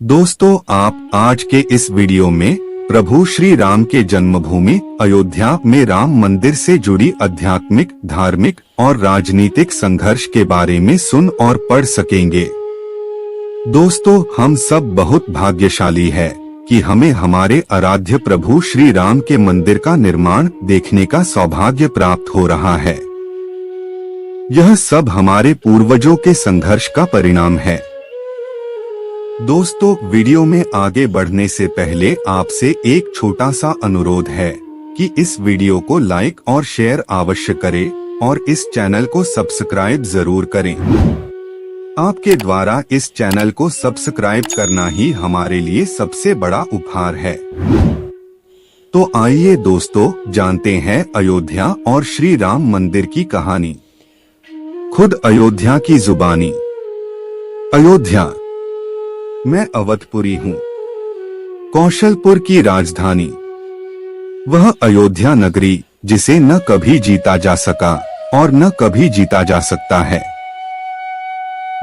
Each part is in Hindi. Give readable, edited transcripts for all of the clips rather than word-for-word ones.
दोस्तों, आप आज के इस वीडियो में प्रभु श्री राम के जन्मभूमि अयोध्या में राम मंदिर से जुड़ी आध्यात्मिक, धार्मिक और राजनीतिक संघर्ष के बारे में सुन और पढ़ सकेंगे। दोस्तों, हम सब बहुत भाग्यशाली है कि हमें हमारे आराध्य प्रभु श्री राम के मंदिर का निर्माण देखने का सौभाग्य प्राप्त हो रहा है। यह सब हमारे पूर्वजों के संघर्ष का परिणाम है। दोस्तों, वीडियो में आगे बढ़ने से पहले आपसे एक छोटा सा अनुरोध है कि इस वीडियो को लाइक और शेयर अवश्य करें और इस चैनल को सब्सक्राइब जरूर करें। आपके द्वारा इस चैनल को सब्सक्राइब करना ही हमारे लिए सबसे बड़ा उपहार है। तो आइए दोस्तों, जानते हैं अयोध्या और श्री राम मंदिर की कहानी। खुद अयोध्या की जुबानी। अयोध्या, मैं अवधपुरी हूँ, कौशलपुर की राजधानी। वह अयोध्या नगरी जिसे न कभी जीता जा सका और न कभी जीता जा सकता है,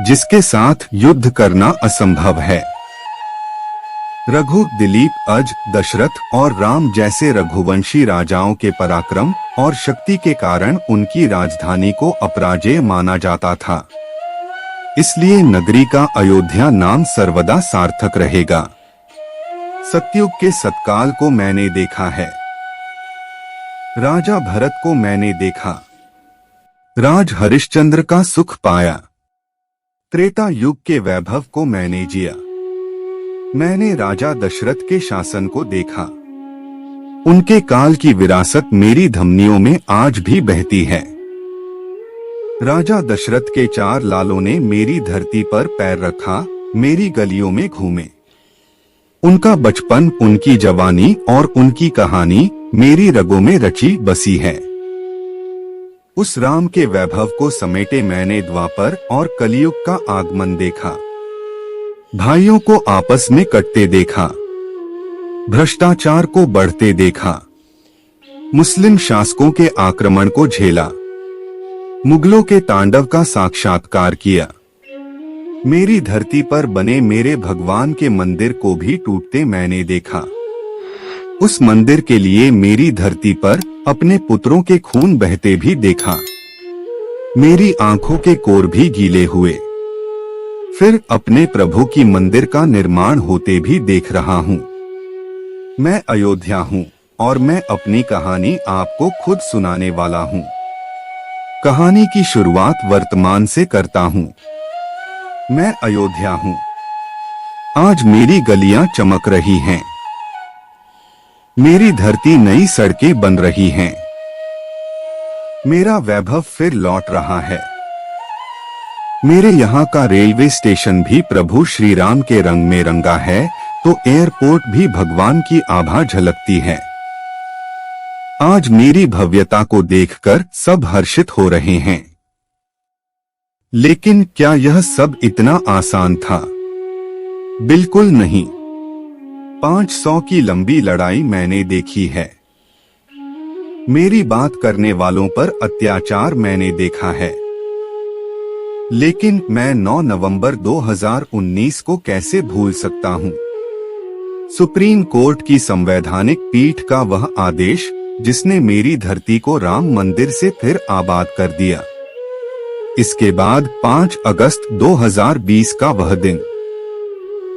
जिसके साथ युद्ध करना असंभव है। रघु, दिलीप, अज, दशरथ और राम जैसे रघुवंशी राजाओं के पराक्रम और शक्ति के कारण उनकी राजधानी को अपराजेय माना जाता था। इसलिए नगरी का अयोध्या नाम सर्वदा सार्थक रहेगा। सतयुग के सतकाल को मैंने देखा है, राजा भरत को मैंने देखा, राज हरिश्चंद्र का सुख पाया, त्रेता युग के वैभव को मैंने जिया। मैंने राजा दशरथ के शासन को देखा। उनके काल की विरासत मेरी धमनियों में आज भी बहती है। राजा दशरथ के 4 लालों ने मेरी धरती पर पैर रखा, मेरी गलियों में घूमे। उनका बचपन, उनकी जवानी और उनकी कहानी मेरी रगों में रची बसी है। उस राम के वैभव को समेटे मैंने द्वापर और कलियुग का आगमन देखा। भाइयों को आपस में कटते देखा, भ्रष्टाचार को बढ़ते देखा, मुस्लिम शासकों के आक्रमण को झेला, मुगलों के तांडव का साक्षात्कार किया। मेरी धरती पर बने मेरे भगवान के मंदिर को भी टूटते मैंने देखा। उस मंदिर के लिए मेरी धरती पर अपने पुत्रों के खून बहते भी देखा। मेरी आंखों के कोर भी गीले हुए। फिर अपने प्रभु की मंदिर का निर्माण होते भी देख रहा हूँ। मैं अयोध्या हूँ और मैं अपनी कहानी आपको खुद सुनाने वाला हूँ। कहानी की शुरुआत वर्तमान से करता हूँ। मैं अयोध्या हूँ। आज मेरी गलियां चमक रही हैं। मेरी धरती नई सड़कें बन रही हैं। मेरा वैभव फिर लौट रहा है। मेरे यहाँ का रेलवे स्टेशन भी प्रभु श्री राम के रंग में रंगा है, तो एयरपोर्ट भी भगवान की आभा झलकती है। आज मेरी भव्यता को देखकर सब हर्षित हो रहे हैं। लेकिन क्या यह सब इतना आसान था? बिल्कुल नहीं। 500 की लंबी लड़ाई मैंने देखी है। मेरी बात करने वालों पर अत्याचार मैंने देखा है। लेकिन मैं 9 नवंबर 2019 को कैसे भूल सकता हूँ? सुप्रीम कोर्ट की संवैधानिक पीठ का वह आदेश जिसने मेरी धरती को राम मंदिर से फिर आबाद कर दिया। इसके बाद 5 अगस्त 2020 का वह दिन,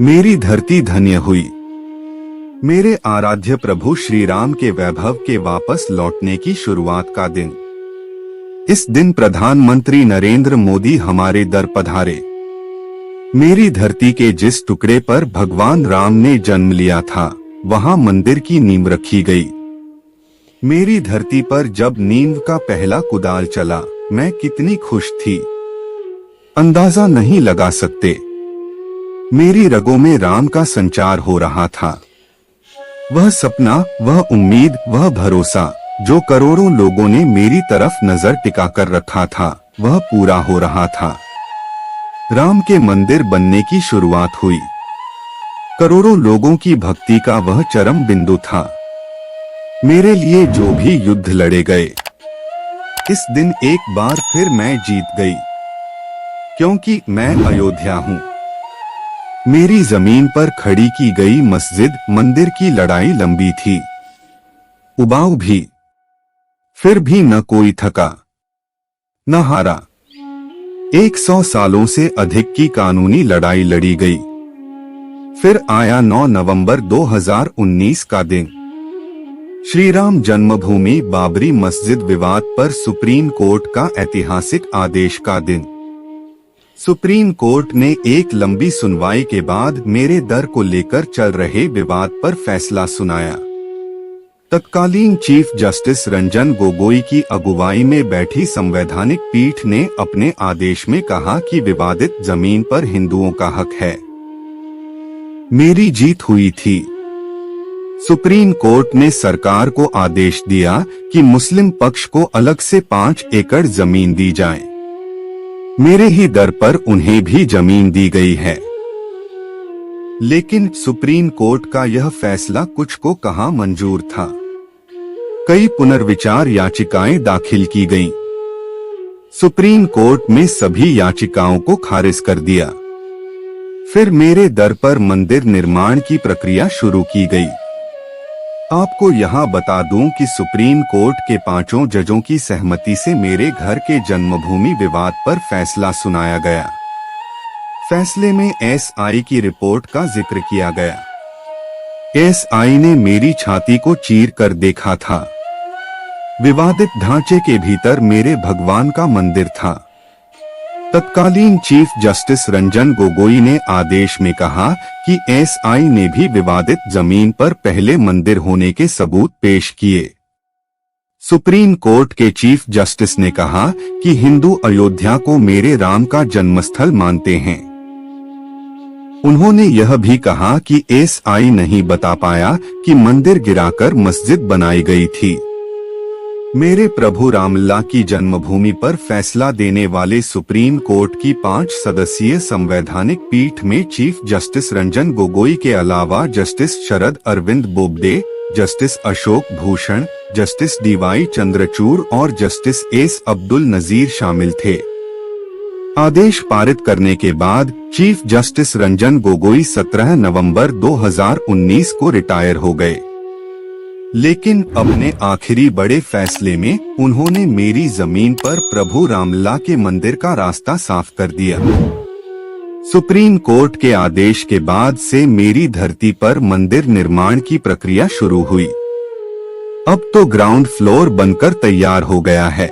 मेरी धरती धन्य हुई। मेरे आराध्य प्रभु श्री राम के वैभव के वापस लौटने की शुरुआत का दिन। इस दिन प्रधानमंत्री नरेंद्र मोदी हमारे दर पधारे। मेरी धरती के जिस टुकड़े पर भगवान राम ने जन्म लिया था, वहां मंदिर की नींव रखी गई। मेरी धरती पर जब नींव का पहला कुदाल चला, मैं कितनी खुश थी, अंदाजा नहीं लगा सकते। मेरी रगों में राम का संचार हो रहा था। वह सपना, वह उम्मीद, वह भरोसा जो करोड़ों लोगों ने मेरी तरफ नजर टिकाकर रखा था, वह पूरा हो रहा था। राम के मंदिर बनने की शुरुआत हुई। करोड़ों लोगों की भक्ति का वह चरम बिंदु था। मेरे लिए जो भी युद्ध लड़े गए, इस दिन एक बार फिर मैं जीत गई, क्योंकि मैं अयोध्या हूँ। मेरी जमीन पर खड़ी की गई मस्जिद मंदिर की लड़ाई लंबी थी, उबाऊ भी। फिर भी न कोई थका, न हारा। 100 सालों से अधिक की कानूनी लड़ाई लड़ी गई। फिर आया 9 नवंबर 2019 का दिन। श्री राम जन्मभूमि बाबरी मस्जिद विवाद पर सुप्रीम कोर्ट का ऐतिहासिक आदेश का दिन। सुप्रीम कोर्ट ने एक लंबी सुनवाई के बाद मेरे दर को लेकर चल रहे विवाद पर फैसला सुनाया। तत्कालीन चीफ जस्टिस रंजन गोगोई की अगुवाई में बैठी संवैधानिक पीठ ने अपने आदेश में कहा कि विवादित जमीन पर हिंदुओं का हक है। मेरी जीत हुई थी। सुप्रीम कोर्ट ने सरकार को आदेश दिया कि मुस्लिम पक्ष को अलग से 5 एकड़ जमीन दी जाए। मेरे ही दर पर उन्हें भी जमीन दी गई है। लेकिन सुप्रीम कोर्ट का यह फैसला कुछ को कहां मंजूर था। कई पुनर्विचार याचिकाएं दाखिल की गईं। सुप्रीम कोर्ट में सभी याचिकाओं को खारिज कर दिया। फिर मेरे दर पर मंदिर निर्माण की प्रक्रिया शुरू की गई। आपको यहाँ बता दूं कि सुप्रीम कोर्ट के 5 जजों की सहमति से मेरे घर के जन्मभूमि विवाद पर फैसला सुनाया गया। फैसले में एसआई की रिपोर्ट का जिक्र किया गया। एसआई ने मेरी छाती को चीर कर देखा था। विवादित ढांचे के भीतर मेरे भगवान का मंदिर था। तत्कालीन चीफ जस्टिस रंजन गोगोई ने आदेश में कहा कि एसआई ने भी विवादित जमीन पर पहले मंदिर होने के सबूत पेश किए। सुप्रीम कोर्ट के चीफ जस्टिस ने कहा कि हिंदू अयोध्या को मेरे राम का जन्मस्थल मानते हैं। उन्होंने यह भी कहा कि एसआई नहीं बता पाया कि मंदिर गिराकर मस्जिद बनाई गई थी। मेरे प्रभु रामलला की जन्मभूमि पर फैसला देने वाले सुप्रीम कोर्ट की 5 सदस्यीय संवैधानिक पीठ में चीफ जस्टिस रंजन गोगोई के अलावा justice Sharad Arvind Bobde, justice Ashok Bhushan, justice DY Chandrachud और जस्टिस एस अब्दुल नजीर शामिल थे। आदेश पारित करने के बाद चीफ जस्टिस रंजन गोगोई 17 नवंबर 2019 को रिटायर हो गए। लेकिन अपने आखिरी बड़े फैसले में उन्होंने मेरी जमीन पर प्रभु रामलला के मंदिर का रास्ता साफ कर दिया। सुप्रीम कोर्ट के आदेश के बाद से मेरी धरती पर मंदिर निर्माण की प्रक्रिया शुरू हुई। अब तो ग्राउंड फ्लोर बनकर तैयार हो गया है।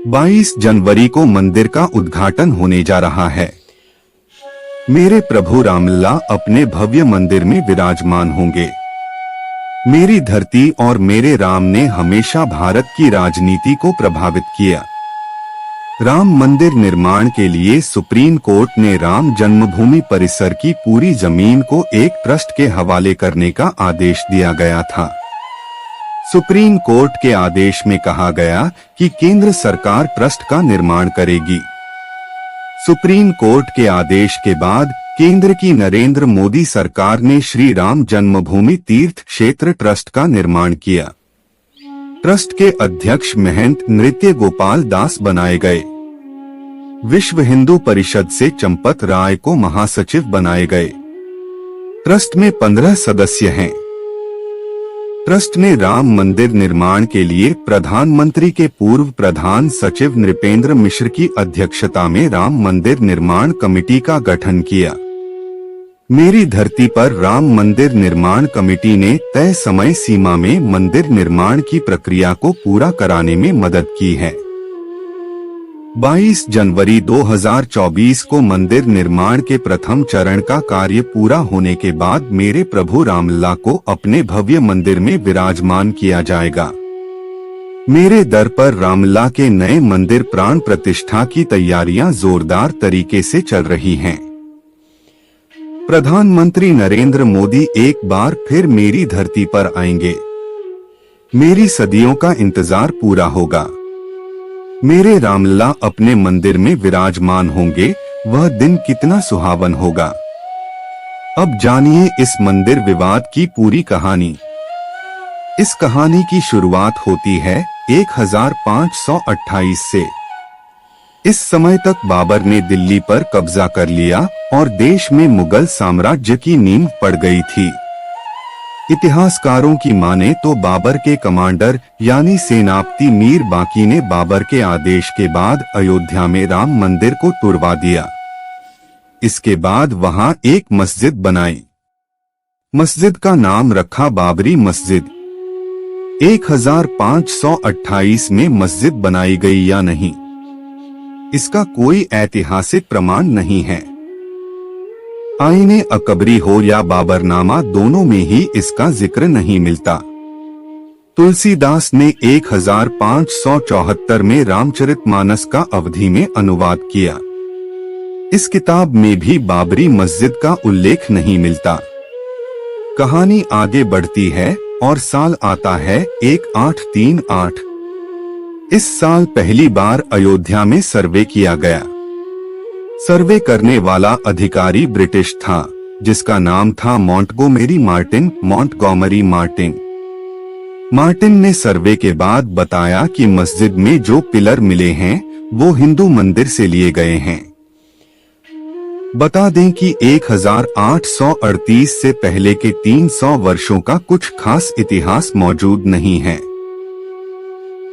22 जनवरी को मंदिर का उद्घाटन होने जा रहा है। मेरे प्रभु रामलला अपने भव्य मंदिर में विराजमान होंगे। मेरी धरती और मेरे राम ने हमेशा भारत की राजनीति को प्रभावित किया। राम मंदिर निर्माण के लिए सुप्रीम कोर्ट ने राम जन्मभूमि परिसर की पूरी जमीन को एक ट्रस्ट के हवाले करने का आदेश दिया गया था। सुप्रीम कोर्ट के आदेश में कहा गया कि केंद्र सरकार ट्रस्ट का निर्माण करेगी। सुप्रीम कोर्ट के आदेश के बाद केंद्र की नरेंद्र मोदी सरकार ने श्री राम जन्मभूमि तीर्थ क्षेत्र ट्रस्ट का निर्माण किया। ट्रस्ट के अध्यक्ष महंत नृत्य गोपाल दास बनाए गए। विश्व हिंदू परिषद से चंपत राय को महासचिव बनाए गए। ट्रस्ट में 15 सदस्य हैं। ट्रस्ट ने राम मंदिर निर्माण के लिए प्रधानमंत्री के पूर्व प्रधान सचिव नृपेंद्र मिश्र की अध्यक्षता में राम मंदिर निर्माण कमेटी का गठन किया। मेरी धरती पर राम मंदिर निर्माण कमेटी ने तय समय सीमा में मंदिर निर्माण की प्रक्रिया को पूरा कराने में मदद की है। 22 जनवरी 2024 को मंदिर निर्माण के प्रथम चरण का कार्य पूरा होने के बाद मेरे प्रभु रामलला को अपने भव्य मंदिर में विराजमान किया जाएगा। मेरे दर पर रामलला के नए मंदिर प्राण प्रतिष्ठा की तैयारियां जोरदार तरीके से चल रही हैं। प्रधानमंत्री नरेंद्र मोदी एक बार फिर मेरी धरती पर आएंगे। मेरी सदियों का इंतजार पूरा होगा। मेरे रामलला अपने मंदिर में विराजमान होंगे। वह दिन कितना सुहावन होगा। अब जानिए इस मंदिर विवाद की पूरी कहानी। इस कहानी की शुरुआत होती है 1528 से। इस समय तक बाबर ने दिल्ली पर कब्जा कर लिया और देश में मुगल साम्राज्य की नींव पड़ गई थी। इतिहासकारों की माने तो बाबर के कमांडर यानी सेनापति मीर बाकी ने बाबर के आदेश के बाद अयोध्या में राम मंदिर को तुड़वा दिया। इसके बाद वहां एक मस्जिद बनाई। मस्जिद का नाम रखा बाबरी मस्जिद। 1528 में मस्जिद बनाई गई या नहीं, इसका कोई ऐतिहासिक प्रमाण नहीं है। आईने अकबरी हो या बाबरनामा, दोनों में ही इसका जिक्र नहीं मिलता। तुलसीदास ने 1574 में रामचरितमानस का अवधी में अनुवाद किया। इस किताब में भी बाबरी मस्जिद का उल्लेख नहीं मिलता। कहानी आगे बढ़ती है और साल आता है 1838। इस साल पहली बार अयोध्या में सर्वे किया गया। सर्वे करने वाला अधिकारी ब्रिटिश था, जिसका नाम था मॉन्टगोमेरी मार्टिन। मार्टिन ने सर्वे के बाद बताया कि मस्जिद में जो पिलर मिले हैं वो हिंदू मंदिर से लिए गए हैं। बता दें कि 1838 से पहले के 300 वर्षों का कुछ खास इतिहास मौजूद नहीं है।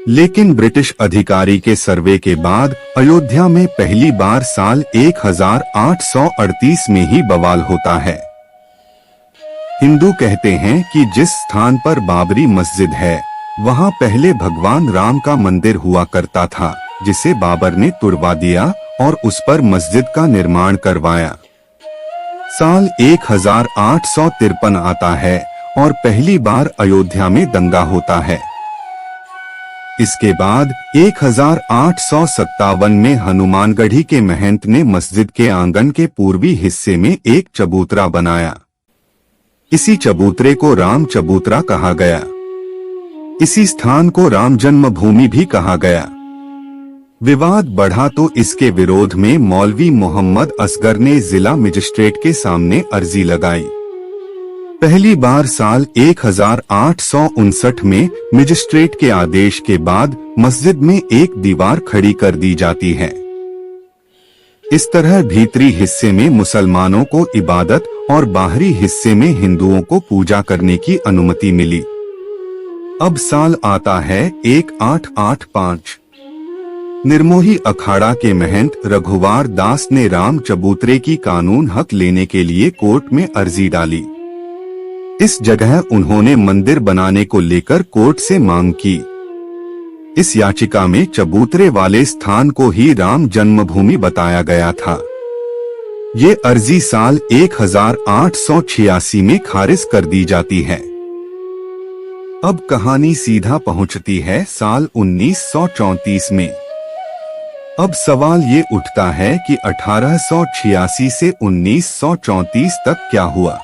लेकिन ब्रिटिश अधिकारी के सर्वे के बाद अयोध्या में पहली बार साल 1838 में ही बवाल होता है। हिंदू कहते हैं कि जिस स्थान पर बाबरी मस्जिद है वहां पहले भगवान राम का मंदिर हुआ करता था, जिसे बाबर ने तुड़वा दिया और उस पर मस्जिद का निर्माण करवाया। साल 1853 आता है और पहली बार अयोध्या में दंगा होता है। इसके बाद 1857 में हनुमानगढ़ी के महंत ने मस्जिद के आंगन के पूर्वी हिस्से में एक चबूतरा बनाया। इसी चबूतरे को राम चबूतरा कहा गया। इसी स्थान को राम जन्मभूमि भी कहा गया। विवाद बढ़ा तो इसके विरोध में मौलवी मोहम्मद असगर ने जिला मजिस्ट्रेट के सामने अर्जी लगाई। पहली बार साल 1859 में मजिस्ट्रेट के आदेश के बाद मस्जिद में एक दीवार खड़ी कर दी जाती है। इस तरह भीतरी हिस्से में मुसलमानों को इबादत और बाहरी हिस्से में हिंदुओं को पूजा करने की अनुमति मिली। अब साल आता है 1885। निर्मोही अखाड़ा के महंत रघुवार दास ने राम चबूतरे की कानून हक लेने के लिए कोर्ट में अर्जी डाली। इस जगह उन्होंने मंदिर बनाने को लेकर कोर्ट से मांग की। इस याचिका में चबूतरे वाले स्थान को ही राम जन्मभूमि बताया गया था। ये अर्जी साल 1886 में खारिज कर दी जाती है। अब कहानी सीधा पहुंचती है साल 1934 में। अब सवाल ये उठता है कि 1886 से 1934 तक क्या हुआ।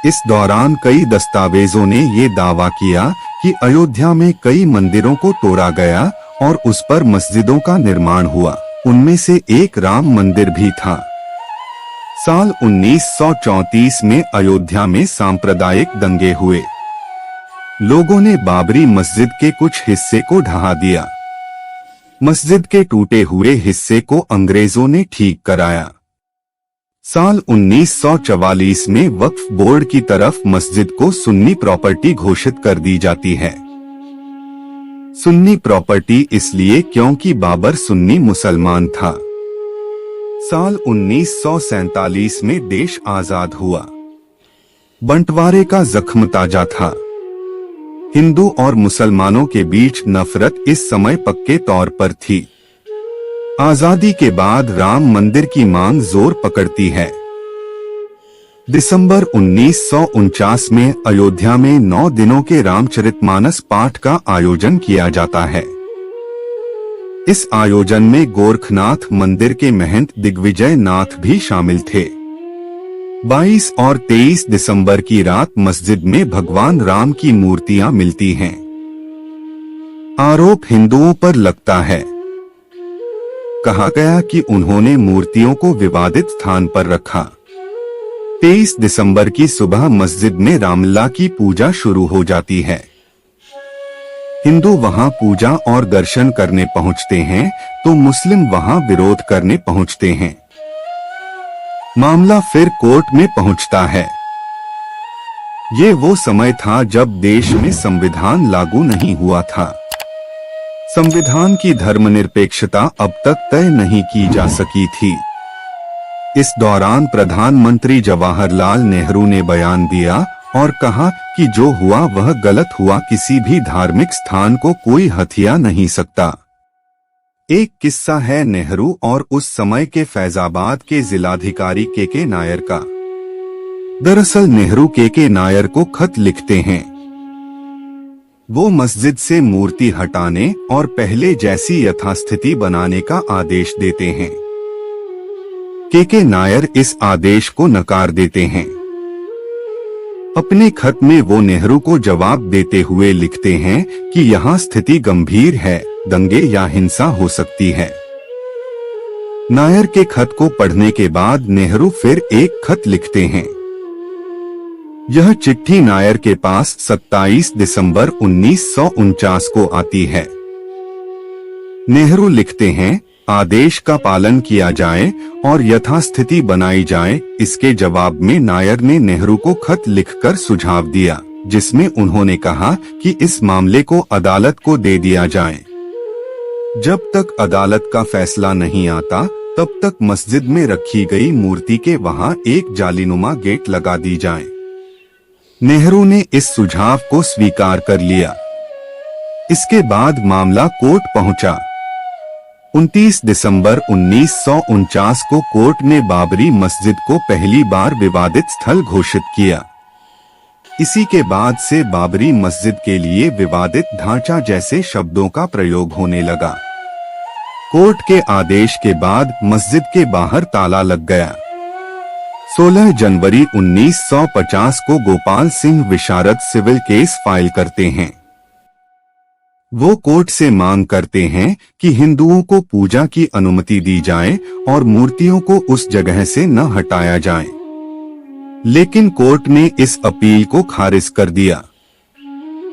इस दौरान कई दस्तावेजों ने ये दावा किया कि अयोध्या में कई मंदिरों को तोड़ा गया और उस पर मस्जिदों का निर्माण हुआ। उनमें से एक राम मंदिर भी था। साल 1934 में अयोध्या में सांप्रदायिक दंगे हुए। लोगों ने बाबरी मस्जिद के कुछ हिस्से को ढहा दिया। मस्जिद के टूटे हुए हिस्से को अंग्रेजों ने ठीक कराया। साल 1944 में वक्फ बोर्ड की तरफ मस्जिद को सुन्नी प्रॉपर्टी घोषित कर दी जाती है। सुन्नी प्रॉपर्टी इसलिए क्योंकि बाबर सुन्नी मुसलमान था। साल 1947 में देश आजाद हुआ। बंटवारे का जख्म ताजा था। हिंदू और मुसलमानों के बीच नफरत इस समय पक्के तौर पर थी। आजादी के बाद राम मंदिर की मांग जोर पकड़ती है। दिसंबर 1949 में अयोध्या में 9 दिनों के रामचरितमानस पाठ का आयोजन किया जाता है। इस आयोजन में गोरखनाथ मंदिर के महंत दिग्विजय नाथ भी शामिल थे। 22 और 23 दिसंबर की रात मस्जिद में भगवान राम की मूर्तियां मिलती हैं। आरोप हिंदुओं पर लगता है। कहा गया कि उन्होंने मूर्तियों को विवादित स्थान पर रखा। 23 दिसंबर की सुबह मस्जिद में रामलला की पूजा शुरू हो जाती है। हिंदू वहां पूजा और दर्शन करने पहुंचते हैं तो मुस्लिम वहां विरोध करने पहुंचते हैं। मामला फिर कोर्ट में पहुंचता है। ये वो समय था जब देश में संविधान लागू नहीं हुआ था। संविधान की धर्मनिरपेक्षता अब तक तय नहीं की जा सकी थी। इस दौरान प्रधानमंत्री जवाहरलाल नेहरू ने बयान दिया और कहा कि जो हुआ वह गलत हुआ, किसी भी धार्मिक स्थान को कोई हथिया नहीं सकता। एक किस्सा है नेहरू और उस समय के फैजाबाद के जिलाधिकारी के नायर का। दरअसल नेहरू के नायर को खत लिखते हैं। वो मस्जिद से मूर्ति हटाने और पहले जैसी यथास्थिति बनाने का आदेश देते हैं। के नायर इस आदेश को नकार देते हैं। अपने खत में वो नेहरू को जवाब देते हुए लिखते हैं कि यहाँ स्थिति गंभीर है, दंगे या हिंसा हो सकती है। नायर के खत को पढ़ने के बाद नेहरू फिर एक खत लिखते हैं। यह चिट्ठी नायर के पास 27 दिसंबर 1949 को आती है। नेहरू लिखते हैं, आदेश का पालन किया जाए और यथास्थिति बनाई जाए। इसके जवाब में नायर ने नेहरू को खत लिखकर सुझाव दिया, जिसमें उन्होंने कहा कि इस मामले को अदालत को दे दिया जाए। जब तक अदालत का फैसला नहीं आता तब तक मस्जिद में रखी गई मूर्ति के वहां एक जालीनुमा गेट लगा दी जाए। नेहरू ने इस सुझाव को स्वीकार कर लिया। इसके बाद मामला कोर्ट पहुंचा। 29 दिसंबर 1949 को कोर्ट ने बाबरी मस्जिद को पहली बार विवादित स्थल घोषित किया। इसी के बाद से बाबरी मस्जिद के लिए विवादित ढांचा जैसे शब्दों का प्रयोग होने लगा। कोर्ट के आदेश के बाद मस्जिद के बाहर ताला लग गया। 16 जनवरी 1950 को गोपाल सिंह विशारद सिविल केस फाइल करते हैं। वो कोर्ट से मांग करते हैं कि हिंदुओं को पूजा की अनुमति दी जाए और मूर्तियों को उस जगह से न हटाया जाए, लेकिन कोर्ट ने इस अपील को खारिज कर दिया।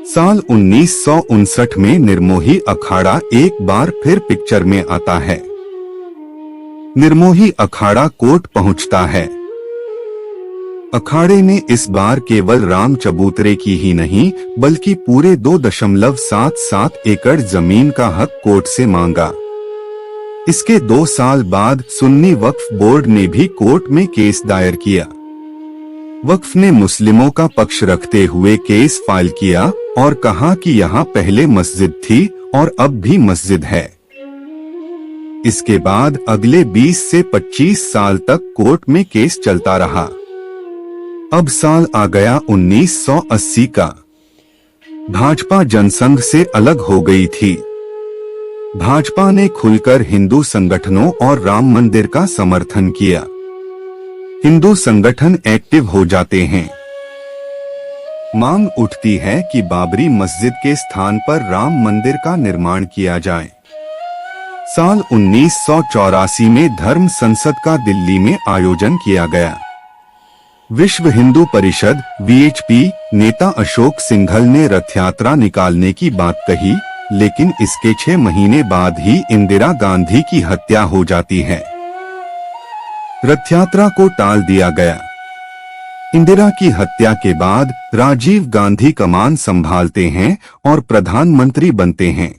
साल 1959 में निर्मोही अखाड़ा एक बार फिर पिक्चर में आता है। निर्मोही अखाड़ा कोर्ट पहुंचता है। अखाड़े ने इस बार केवल राम चबूतरे की ही नहीं बल्कि पूरे 2.77 एकड़ जमीन का हक कोर्ट से मांगा। इसके 2 साल बाद सुन्नी वक्फ बोर्ड ने भी कोर्ट में केस दायर किया। वक्फ ने मुस्लिमों का पक्ष रखते हुए केस फाइल किया और कहा कि यहाँ पहले मस्जिद थी और अब भी मस्जिद है। इसके बाद अगले 20 से 25 साल तक कोर्ट में केस चलता रहा। अब साल आ गया 1980 का। भाजपा जनसंघ से अलग हो गई थी। भाजपा ने खुलकर हिंदू संगठनों और राम मंदिर का समर्थन किया। हिंदू संगठन एक्टिव हो जाते हैं। मांग उठती है कि बाबरी मस्जिद के स्थान पर राम मंदिर का निर्माण किया जाए। साल 1984 में धर्म संसद का दिल्ली में आयोजन किया गया। विश्व हिंदू परिषद (वीएचपी) नेता अशोक सिंघल ने रथ यात्रा निकालने की बात कही, लेकिन इसके 6 महीने बाद ही इंदिरा गांधी की हत्या हो जाती है। रथ यात्रा को टाल दिया गया। इंदिरा की हत्या के बाद राजीव गांधी कमान संभालते हैं और प्रधानमंत्री बनते हैं।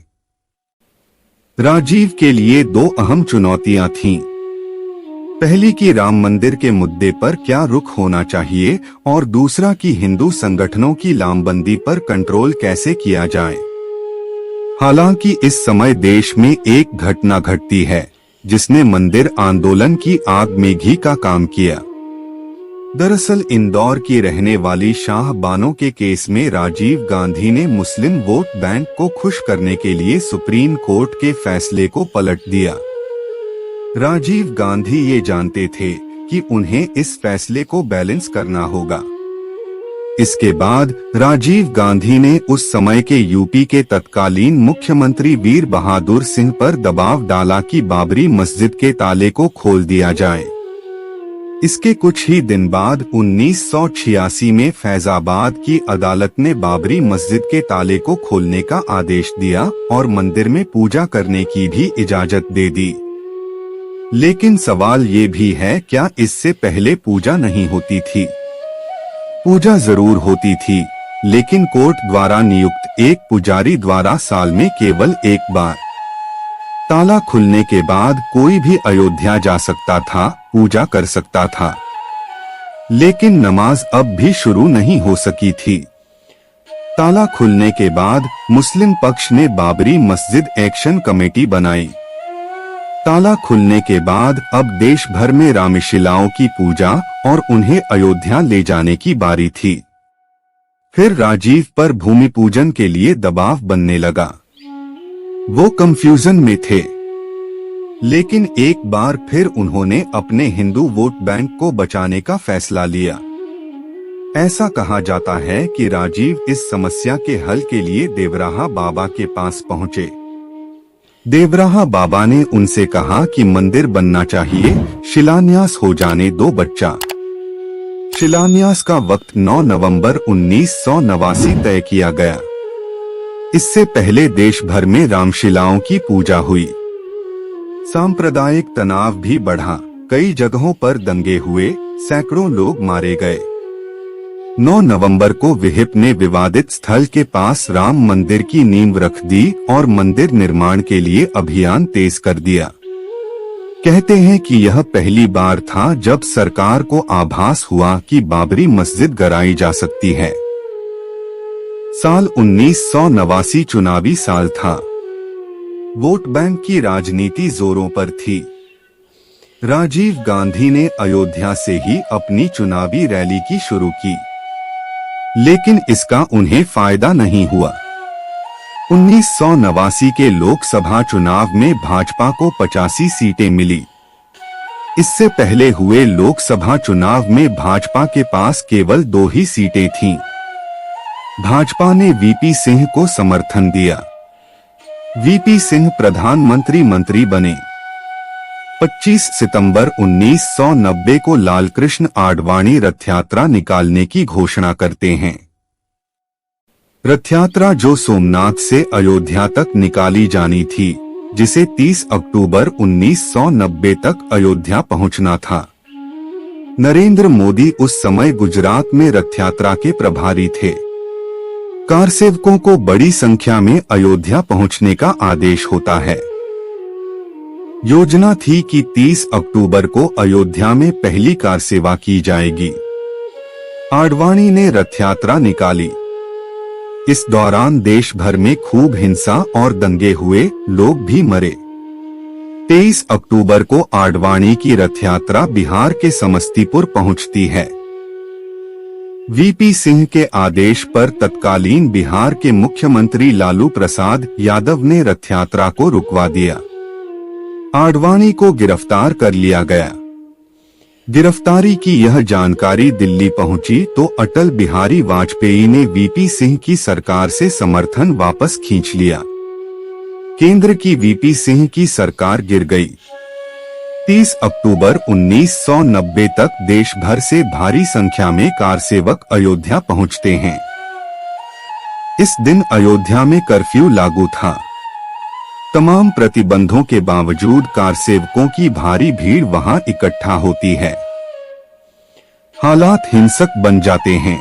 राजीव के लिए 2 अहम चुनौतियां थीं। पहली कि राम मंदिर के मुद्दे पर क्या रुख होना चाहिए और दूसरा कि हिंदू संगठनों की लामबंदी पर कंट्रोल कैसे किया जाए। हालांकि इस समय देश में एक घटना घटती है जिसने मंदिर आंदोलन की आग में घी का काम किया। दरअसल इंदौर की रहने वाली शाह बानो के केस में राजीव गांधी ने मुस्लिम वोट बैंक को खुश करने के लिए सुप्रीम कोर्ट के फैसले को पलट दिया। राजीव गांधी ये जानते थे कि उन्हें इस फैसले को बैलेंस करना होगा। इसके बाद राजीव गांधी ने उस समय के यूपी के तत्कालीन मुख्यमंत्री वीर बहादुर सिंह पर दबाव डाला कि बाबरी मस्जिद के ताले को खोल दिया जाए। इसके कुछ ही दिन बाद 1986 में फैजाबाद की अदालत ने बाबरी मस्जिद के ताले को खोलने का आदेश दिया और मंदिर में पूजा करने की भी इजाजत दे दी। लेकिन सवाल ये भी है, क्या इससे पहले पूजा नहीं होती थी? पूजा जरूर होती थी, लेकिन कोर्ट द्वारा नियुक्त एक पुजारी द्वारा साल में केवल एक बार। ताला खुलने के बाद कोई भी अयोध्या जा सकता था, पूजा कर सकता था, लेकिन नमाज अब भी शुरू नहीं हो सकी थी। ताला खुलने के बाद मुस्लिम पक्ष ने बाबरी मस्जिद एक्शन कमेटी बनाई। ताला खुलने के बाद अब देश भर में रामशिलाओं की पूजा और उन्हें अयोध्या ले जाने की बारी थी। फिर राजीव पर भूमि पूजन के लिए दबाव बनने लगा। वो कंफ्यूजन में थे, लेकिन एक बार फिर उन्होंने अपने हिंदू वोट बैंक को बचाने का फैसला लिया। ऐसा कहा जाता है कि राजीव इस समस्या के हल के लिए देवराहा बाबा के पास पहुंचे। देवराहा बाबा ने उनसे कहा कि मंदिर बनना चाहिए, शिलान्यास हो जाने दो बच्चा। शिलान्यास का वक्त 9 नवंबर 1989 तय किया गया। इससे पहले देश भर में रामशिलाओं की पूजा हुई। सांप्रदायिक तनाव भी बढ़ा, कई जगहों पर दंगे हुए, सैकड़ों लोग मारे गए। 9 नवंबर को विहिप ने विवादित स्थल के पास राम मंदिर की नींव रख दी और मंदिर निर्माण के लिए अभियान तेज कर दिया। कहते हैं कि यह पहली बार था जब सरकार को आभास हुआ कि बाबरी मस्जिद गिराई जा सकती है। साल 1989 चुनावी साल था। वोट बैंक की राजनीति जोरों पर थी। राजीव गांधी ने अयोध्या से ही अपनी चुनावी रैली की शुरू की, लेकिन इसका उन्हें फायदा नहीं हुआ। 1989 के लोकसभा चुनाव में भाजपा को 85 सीटें मिली। इससे पहले हुए लोकसभा चुनाव में भाजपा के पास केवल 2 ही सीटें थीं। भाजपा ने वीपी सिंह को समर्थन दिया। वीपी सिंह प्रधानमंत्री मंत्री बने। 25 सितंबर 1990 को लालकृष्ण आडवाणी रथ यात्रा निकालने की घोषणा करते हैं। रथ यात्रा जो सोमनाथ से अयोध्या तक निकाली जानी थी, जिसे 30 अक्टूबर 1990 तक अयोध्या पहुंचना था। नरेंद्र मोदी उस समय गुजरात में रथ यात्रा के प्रभारी थे। कारसेवकों को बड़ी संख्या में अयोध्या पहुंचने का आदेश होता है। योजना थी कि 30 अक्टूबर को अयोध्या में पहली कार सेवा की जाएगी। आडवाणी ने रथ यात्रा निकाली। इस दौरान देश भर में खूब हिंसा और दंगे हुए, लोग भी मरे। 23 अक्टूबर को आडवाणी की रथ यात्रा बिहार के समस्तीपुर पहुंचती है। वीपी सिंह के आदेश पर तत्कालीन बिहार के मुख्यमंत्री लालू प्रसाद यादव ने रथ यात्रा को रुकवा दिया। आडवाणी को गिरफ्तार कर लिया गया। गिरफ्तारी की यह जानकारी दिल्ली पहुंची तो अटल बिहारी वाजपेयी ने वीपी सिंह की सरकार से समर्थन वापस खींच लिया। केंद्र की वीपी सिंह की सरकार गिर गई। 30 अक्टूबर 1990 तक देश भर से भारी संख्या में कारसेवक अयोध्या पहुंचते हैं। इस दिन अयोध्या में कर्फ्यू लागू था। तमाम प्रतिबंधों के बावजूद कारसेवकों की भारी भीड़ वहां इकट्ठा होती है। हालात हिंसक बन जाते हैं।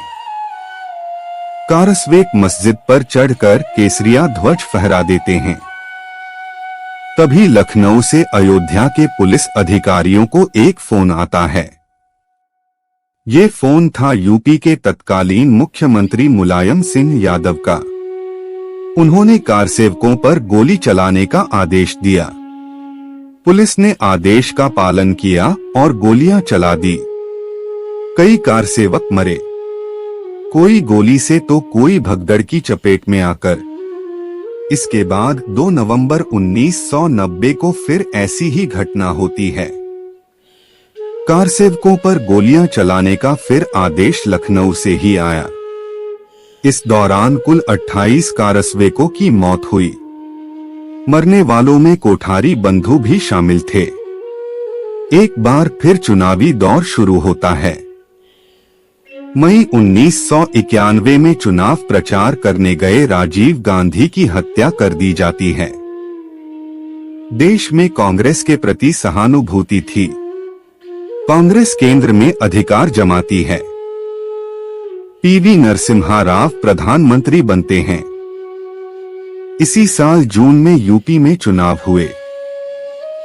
कारसेवक मस्जिद पर चढ़कर केसरिया ध्वज फहरा देते हैं। तभी लखनऊ से अयोध्या के पुलिस अधिकारियों को एक फोन आता है। ये फोन था यूपी के तत्कालीन मुख्यमंत्री मुलायम सिंह यादव का। उन्होंने कारसेवकों पर गोली चलाने का आदेश दिया। पुलिस ने आदेश का पालन किया और गोलियां चला दी। कई कारसेवक मरे, कोई गोली से तो कोई भगदड़ की चपेट में आकर। इसके बाद 2 नवंबर 1990 को फिर ऐसी ही घटना होती है। कारसेवकों पर गोलियां चलाने का फिर आदेश लखनऊ से ही आया। इस दौरान कुल 28 कारसेवकों की मौत हुई। मरने वालों में कोठारी बंधु भी शामिल थे। एक बार फिर चुनावी दौर शुरू होता है। मई 1991 में चुनाव प्रचार करने गए राजीव गांधी की हत्या कर दी जाती है। देश में कांग्रेस के प्रति सहानुभूति थी। कांग्रेस केंद्र में अधिकार जमाती है। पीवी नरसिम्हा राव प्रधानमंत्री बनते हैं। इसी साल जून में यूपी में चुनाव हुए।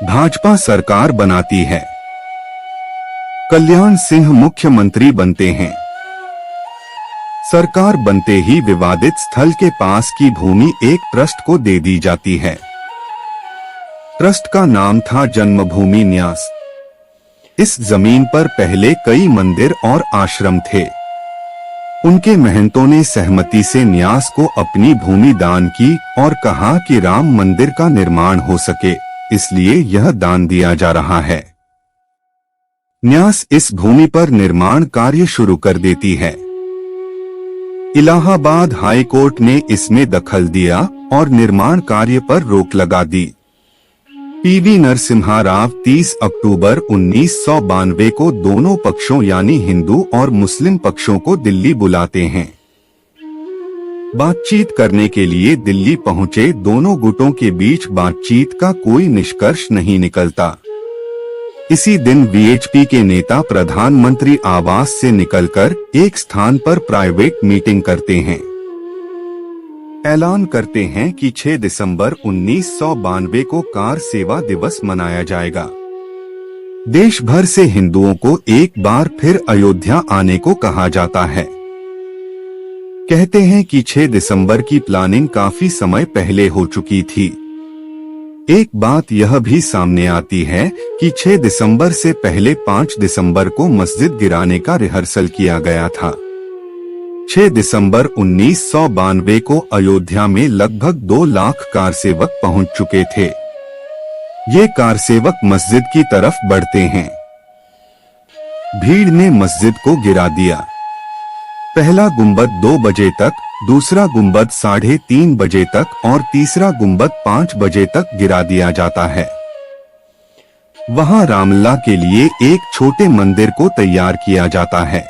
भाजपा सरकार बनाती है। कल्याण सिंह मुख्यमंत्री बनते हैं। सरकार बनते ही विवादित स्थल के पास की भूमि एक ट्रस्ट को दे दी जाती है। ट्रस्ट का नाम था जन्मभूमि न्यास। इस जमीन पर पहले कई मंदिर और आश्रम थे। उनके महंतों ने सहमति से न्यास को अपनी भूमि दान की और कहा कि राम मंदिर का निर्माण हो सके, इसलिए यह दान दिया जा रहा है। न्यास इस भूमि पर निर्माण कार्य शुरू कर देती है। इलाहाबाद हाई कोर्ट ने इसमें दखल दिया और निर्माण कार्य पर रोक लगा दी। पीवी नरसिम्हा राव 30 अक्टूबर 1992 को दोनों पक्षों यानी हिंदू और मुस्लिम पक्षों को दिल्ली बुलाते हैं। बातचीत करने के लिए दिल्ली पहुंचे दोनों गुटों के बीच बातचीत का कोई निष्कर्ष नहीं निकलता। इसी दिन वीएचपी के नेता प्रधानमंत्री आवास से निकलकर एक स्थान पर प्राइवेट मीटिंग करते हैं। ऐलान करते हैं कि 6 दिसंबर 1992 को कार सेवा दिवस मनाया जाएगा। देश भर से हिंदुओं को एक बार फिर अयोध्या आने को कहा जाता है। कहते हैं कि 6 दिसंबर की प्लानिंग काफी समय पहले हो चुकी थी। एक बात यह भी सामने आती है कि 6 दिसंबर से पहले 5 दिसंबर को मस्जिद गिराने का रिहर्सल किया गया था। 6 दिसंबर 1992 को अयोध्या में लगभग 2 लाख कारसेवक पहुंच चुके थे। ये कारसेवक मस्जिद की तरफ बढ़ते हैं। भीड़ ने मस्जिद को गिरा दिया। पहला गुंबद 2 बजे तक, दूसरा गुंबद 3:30 बजे तक और तीसरा गुंबद 5 बजे तक गिरा दिया जाता है। वहां रामलला के लिए एक छोटे मंदिर को तैयार किया जाता है।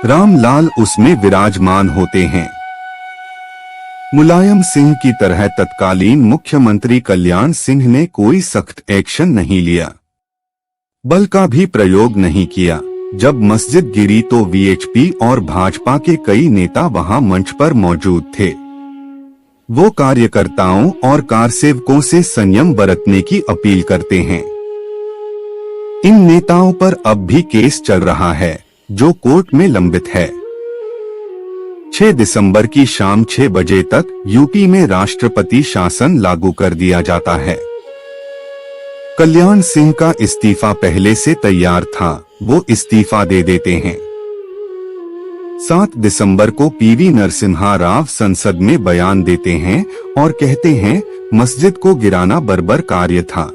रामलाल उसमें विराजमान होते हैं। मुलायम सिंह की तरह तत्कालीन मुख्यमंत्री कल्याण सिंह ने कोई सख्त एक्शन नहीं लिया, बल का भी प्रयोग नहीं किया। जब मस्जिद गिरी तो वीएचपी और भाजपा के कई नेता वहां मंच पर मौजूद थे। वो कार्यकर्ताओं और कारसेवकों से संयम बरतने की अपील करते हैं। इन नेताओं पर अब भी केस चल रहा है जो कोर्ट में लंबित है। 6 दिसंबर की शाम 6 बजे तक यूपी में राष्ट्रपति शासन लागू कर दिया जाता है। कल्याण सिंह का इस्तीफा पहले से तैयार था, वो इस्तीफा दे देते हैं। 7 दिसंबर को पीवी नरसिम्हा राव संसद में बयान देते हैं और कहते हैं मस्जिद को गिराना बर्बर कार्य था।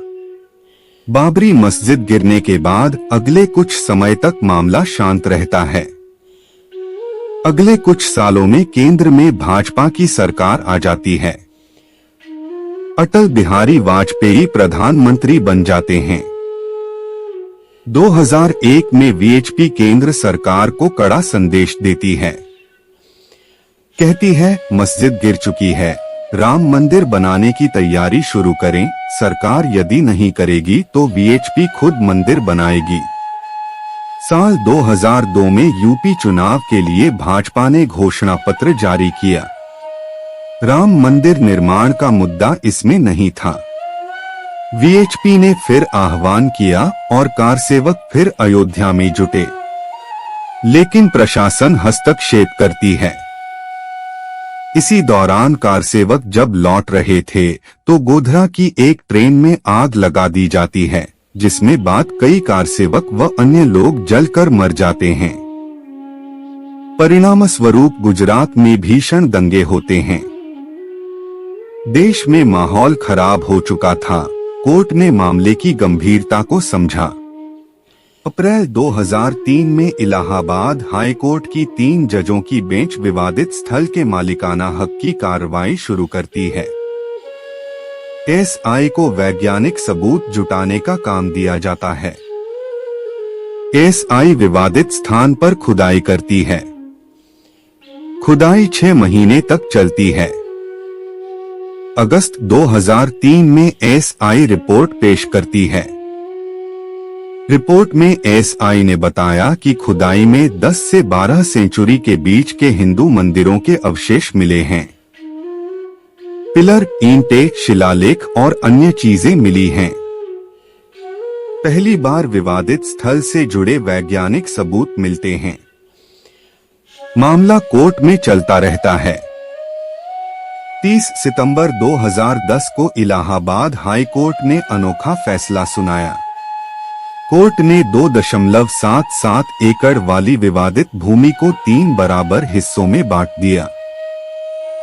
बाबरी मस्जिद गिरने के बाद अगले कुछ समय तक मामला शांत रहता है। अगले कुछ सालों में केंद्र में भाजपा की सरकार आ जाती है। अटल बिहारी वाजपेयी प्रधानमंत्री बन जाते हैं। 2001 में वीएचपी केंद्र सरकार को कड़ा संदेश देती है। कहती है मस्जिद गिर चुकी है, राम मंदिर बनाने की तैयारी शुरू करें। सरकार यदि नहीं करेगी तो वीएचपी खुद मंदिर बनाएगी। साल 2002 में यूपी चुनाव के लिए भाजपा ने घोषणा पत्र जारी किया। राम मंदिर निर्माण का मुद्दा इसमें नहीं था। वीएचपी ने फिर आह्वान किया और कारसेवक फिर अयोध्या में जुटे, लेकिन प्रशासन हस्तक्षेप करती है। इसी दौरान कारसेवक जब लौट रहे थे तो गोधरा की एक ट्रेन में आग लगा दी जाती है, जिसमें बाद कई कारसेवक व अन्य लोग जलकर मर जाते हैं। परिणामस्वरूप गुजरात में भीषण दंगे होते हैं। देश में माहौल खराब हो चुका था। कोर्ट ने मामले की गंभीरता को समझा। अप्रैल 2003 में इलाहाबाद हाई कोर्ट की 3 जजों की बेंच विवादित स्थल के मालिकाना हक की कार्रवाई शुरू करती है। एसआई को वैज्ञानिक सबूत जुटाने का काम दिया जाता है। एसआई विवादित स्थान पर खुदाई करती है। खुदाई 6 महीने तक चलती है। अगस्त 2003 में एसआई रिपोर्ट पेश करती है। रिपोर्ट में एसआई ने बताया कि खुदाई में 10 से 12 सेंचुरी के बीच के हिंदू मंदिरों के अवशेष मिले हैं। पिलर, ईंटें, शिलालेख और अन्य चीजें मिली हैं। पहली बार विवादित स्थल से जुड़े वैज्ञानिक सबूत मिलते हैं। मामला कोर्ट में चलता रहता है। 30 सितंबर 2010 को इलाहाबाद हाई कोर्ट ने अनोखा फैसला सुनाया। कोर्ट ने 2.77 एकड़ वाली विवादित भूमि को 3 बराबर हिस्सों में बांट दिया।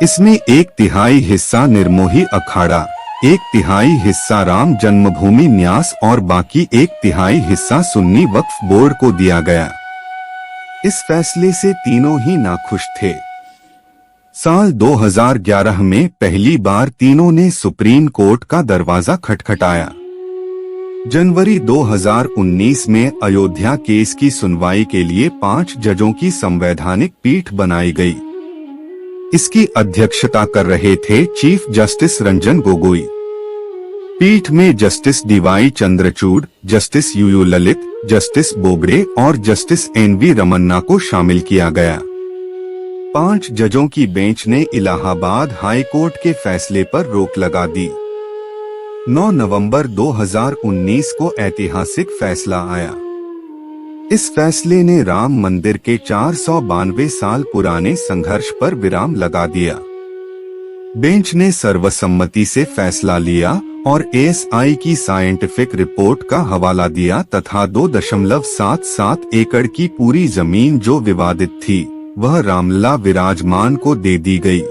इसमें 1/3 हिस्सा निर्मोही अखाड़ा, 1/3 हिस्सा राम जन्मभूमि न्यास और बाकी 1/3 हिस्सा सुन्नी वक्फ बोर्ड को दिया गया। इस फैसले से तीनों ही नाखुश थे। साल 2011 में पहली बार तीनों ने सुप्रीम कोर्ट का दरवाजा खटखटाया। जनवरी 2019 में अयोध्या केस की सुनवाई के लिए 5 जजों की संवैधानिक पीठ बनाई गई। इसकी अध्यक्षता कर रहे थे चीफ जस्टिस रंजन गोगोई। पीठ में justice DY Chandrachud, justice UU Lalit, justice Bobde और जस्टिस एनवी रमन्ना को शामिल किया गया। 5 जजों की बेंच ने इलाहाबाद हाई कोर्ट के फैसले पर रोक लगा दी। 9 नवंबर 2019 को ऐतिहासिक फैसला आया। इस फैसले ने राम मंदिर के 492 साल पुराने संघर्ष पर विराम लगा दिया। बेंच ने सर्वसम्मति से फैसला लिया और एएसआई की साइंटिफिक रिपोर्ट का हवाला दिया तथा 2.77 एकड़ की पूरी जमीन जो विवादित थी वह रामलला विराजमान को दे दी गई।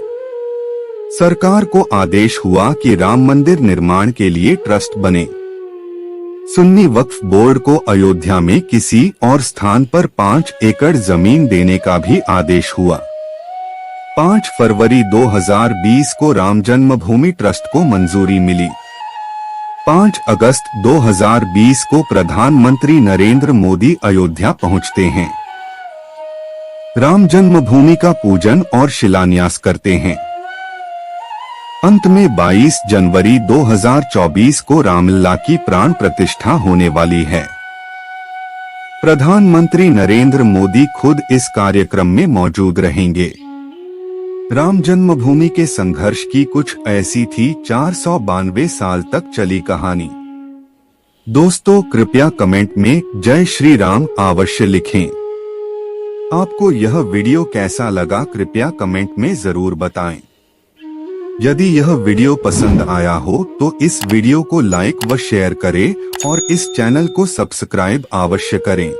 सरकार को आदेश हुआ कि राम मंदिर निर्माण के लिए ट्रस्ट बने। सुन्नी वक्फ बोर्ड को अयोध्या में किसी और स्थान पर 5 एकड़ जमीन देने का भी आदेश हुआ। 5 फरवरी 2020 को राम जन्मभूमि ट्रस्ट को मंजूरी मिली। 5 अगस्त 2020 को प्रधानमंत्री नरेंद्र मोदी अयोध्या पहुंचते हैं। राम जन्मभूमि का पूजन और शिलान्यास करते हैं। अंत में 22 जनवरी 2024 को रामलला की प्राण प्रतिष्ठा होने वाली है। प्रधानमंत्री नरेंद्र मोदी खुद इस कार्यक्रम में मौजूद रहेंगे। राम जन्मभूमि के संघर्ष की कुछ ऐसी थी 492 साल तक चली कहानी। दोस्तों, कृपया कमेंट में जय श्री राम अवश्य लिखें। आपको यह वीडियो कैसा लगा कृपया कमेंट में जरूर बताएं। यदि यह वीडियो पसंद आया हो तो इस वीडियो को लाइक व शेयर करें और इस चैनल को सब्सक्राइब अवश्य करें।